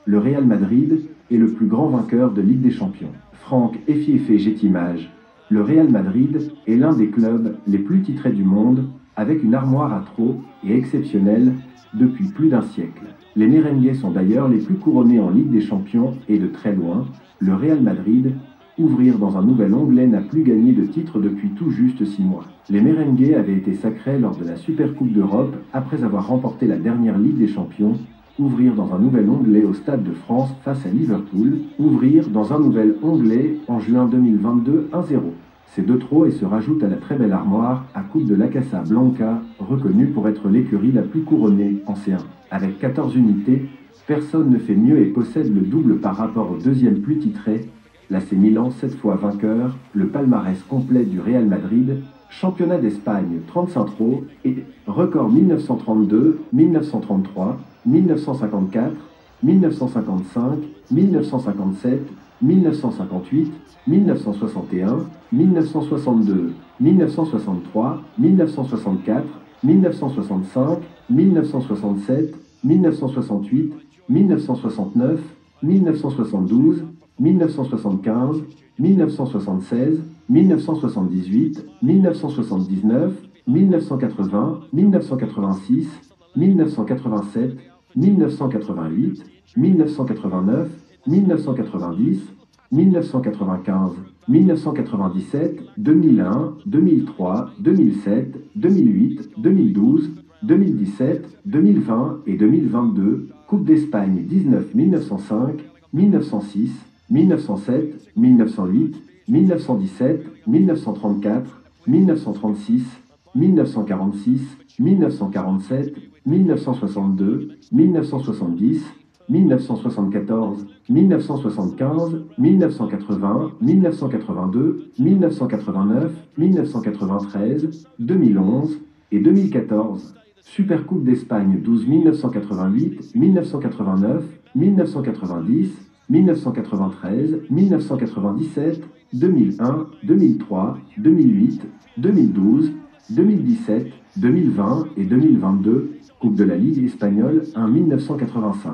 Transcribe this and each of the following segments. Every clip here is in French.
le Real Madrid est le plus grand vainqueur de Ligue des Champions. Franck Effiefe Getimage, le Real Madrid est l'un des clubs les plus titrés du monde, avec une armoire à trous et exceptionnelle depuis plus d'un siècle. Les Merengues sont d'ailleurs les plus couronnés en Ligue des Champions et de très loin, le Real Madrid, ouvrir dans un nouvel onglet, n'a plus gagné de titre depuis tout juste 6 mois. Les Merengues avaient été sacrés lors de la Supercoupe d'Europe après avoir remporté la dernière Ligue des Champions. Ouvrir dans un nouvel onglet au Stade de France face à Liverpool. Ouvrir dans un nouvel onglet en juin 2022 1-0. C'est de trop et se rajoute à la très belle armoire à coupe de la Casablanca, reconnue pour être l'écurie la plus couronnée en C1. Avec 14 unités, personne ne fait mieux et possède le double par rapport au deuxième plus titré, l'AC Milan 7 fois vainqueur, le palmarès complet du Real Madrid, championnat d'Espagne 35 trous et record 1932, 1933, 1954, 1955, 1957, 1958, 1961, 1962, 1963, 1964, 1965, 1967, 1968, 1969, 1972, 1975, 1976, 1978, 1979, 1980, 1986, 1987, 1988, 1989, 1990, 1995, 1997, 2001, 2003, 2007, 2008, 2012, 2017, 2020 et 2022, Coupe d'Espagne 19 1905, 1906, 1907, 1908, 1917, 1934, 1936, 1946, 1947, 1962, 1970, 1974, 1975, 1980, 1982, 1989, 1993, 2011 et 2014. Supercoupe d'Espagne 12 1988, 1989, 1990, 1993, 1997, 2001, 2003, 2008, 2012, 2017, 2020 et 2022, Coupe de la Ligue espagnole 1 1985.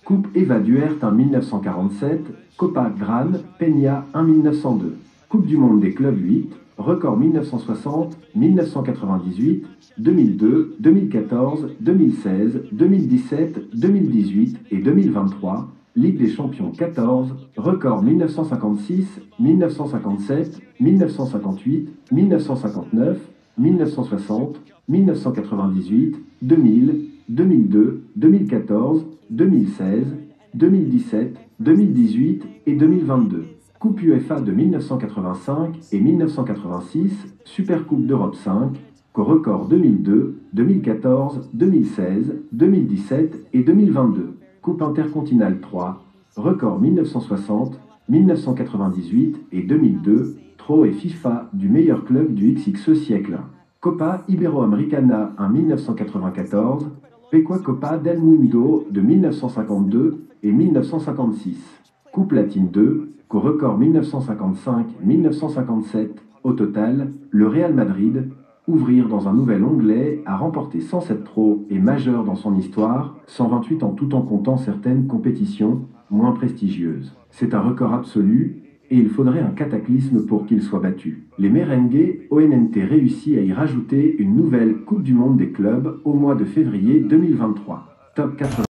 Coupe Eva Duert 1 1947, Copa Gran Peña 1 1902. Coupe du monde des clubs 8, record 1960, 1998, 2002, 2014, 2016, 2017, 2018 et 2023, Ligue des Champions 14, record 1956, 1957, 1958, 1959, 1960, 1998, 2000, 2002, 2014, 2016, 2017, 2018 et 2022. Coupe UEFA de 1985 et 1986, Supercoupe d'Europe 5, co-record 2002, 2014, 2016, 2017 et 2022. Coupe Intercontinentale 3, record 1960, 1998 et 2002, Tro et FIFA du meilleur club du XX siècle. Copa Iberoamericana 1 1994, Pequa Copa del Mundo de 1952 et 1956. Coupe Latine 2, co-record 1955-1957. Au total, le Real Madrid, ouvrir dans un nouvel onglet, a remporté 107 trous et majeur dans son histoire, 128 en tout en comptant certaines compétitions moins prestigieuses. C'est un record absolu et il faudrait un cataclysme pour qu'il soit battu. Les Merengues ONNT réussit à y rajouter une nouvelle Coupe du Monde des clubs au mois de février 2023. Top 80.